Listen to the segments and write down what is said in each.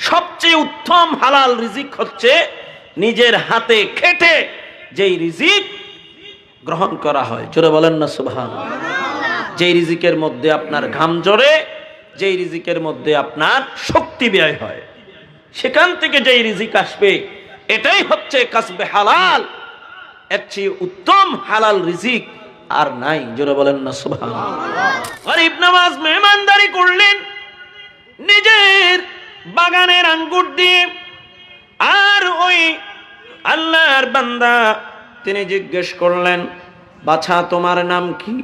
সবচেয়ে উত্তম হালাল রিজিক হচ্ছে নিজের হাতে খেটে যেই রিজিক গ্রহণ করা হয়। জোরে বলেন না সুবহানাল্লাহ। যেই রিজিকের মধ্যে আপনার ঘাম ঝরে, যেই রিজিকের মধ্যে আপনার শক্তি ব্যয় হয়, সেখান থেকে যেই রিজিক আসবে এটাই হচ্ছে কাসবে হালাল। এর চেয়ে উত্তম হালাল রিজিক আর নাই। জোরে বলেন না সুবহানাল্লাহ। গরিব নওয়াজ মেহমানদারি করলেন নিজের বাগানের আঙ্গুর দিয়ে, আর ওই আল্লাহর বান্দা তিনি জিজ্ঞেস করলেন, বাছা তোমার নাম কি?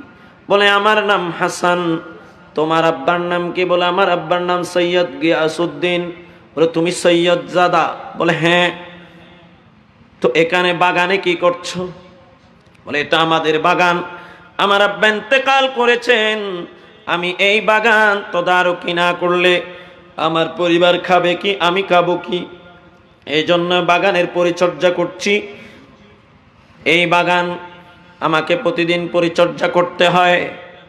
বলে আমার নাম হাসান। তোমার আব্বার নাম কি? বলে আমার আব্বার নাম সৈয়দ গিয়াসউদ্দিন। বলে তুমি সৈয়দ জাদা? বলে হ্যাঁ। তো এখানে বাগানে কি করছো? বলে এটা আমাদের বাগান, আমার আব্বা ইন্তেকাল করেছেন, আমি এই বাগান তদারকি না করলে আমার পরিবার খাবে কি, আমি খাবো কি, এই জন্য বাগানের পরিচর্যা করছি। এই বাগান আমাকে প্রতিদিন পরিচর্যা করতে হয়।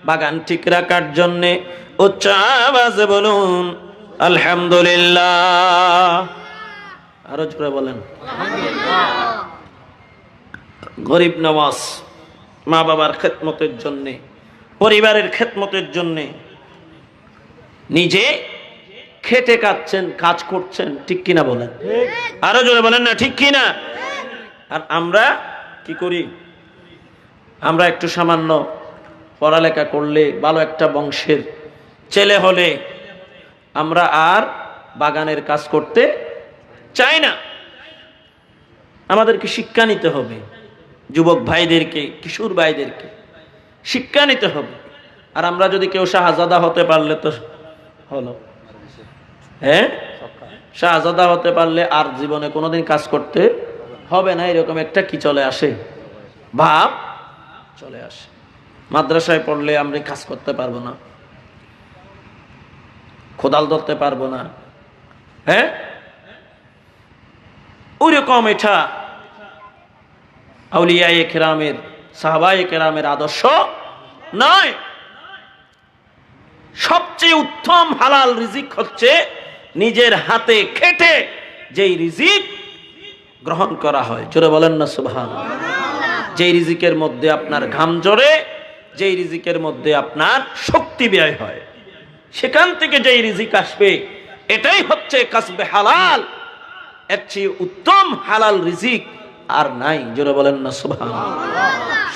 বাগান ঠিক রাখার জন্যে উচ্চ আওয়াজে বলুন আলহামদুলিল্লাহ। আরো জোরে বলেন গরিব নওয়াজ মা বাবার খেদমতের জন্যে, পরিবারের খেদমতের জন্যে নিজে খেটে কাটছেন, কাজ করছেন, ঠিক কিনা বলেন? আরো জোরে বলেন না ঠিক কিনা? আর আমরা কি করি? আমরা একটু সামান্য পড়ালেখা করলে, ভালো একটা বংশের ছেলে হলে আমরা আর বাগানের কাজ করতে চাই না। আমাদেরকে শিক্ষা নিতে হবে, যুবক ভাইদেরকে, কিশোর ভাইদেরকে শিক্ষা নিতে হবে। আর আমরা যদি কেউ শাহজাদা হতে পারলে তো হলো, হ্যাঁ, শাহজাদা হতে পারলে আর জীবনে কোনোদিন কাজ করতে হবে না, এরকম একটা কি চলে আসে, ভাব চলে আসে। মাদ্রাসায় পড়লে আমরা কাজ করতে পারবো না, খোদাল ধরতে পারবো না, হ্যাঁ, ওইরকম এটা আউলিয়ায়ে কেরামের, সাহাবায়ে কেরামের আদর্শ নয়। সবচেয়ে উত্তম হালাল রিজিক হচ্ছে নিজের হাতে খেটে যেই রিজিক গ্রহণ করা হয়। জোরে বলেন না সুবহানাল্লাহ। যেই রিজিকের মধ্যে আপনার ঘাম ঝরে, যেই রিজিকের মধ্যে আপনার শক্তি ব্যয় হয়, সেখান থেকে যেই রিজিক আসবে এটাই হচ্ছে কাসবে হালাল। এর চেয়ে উত্তম হালাল রিজিক আর নাই। জোরে বলেন না সুবহানাল্লাহ।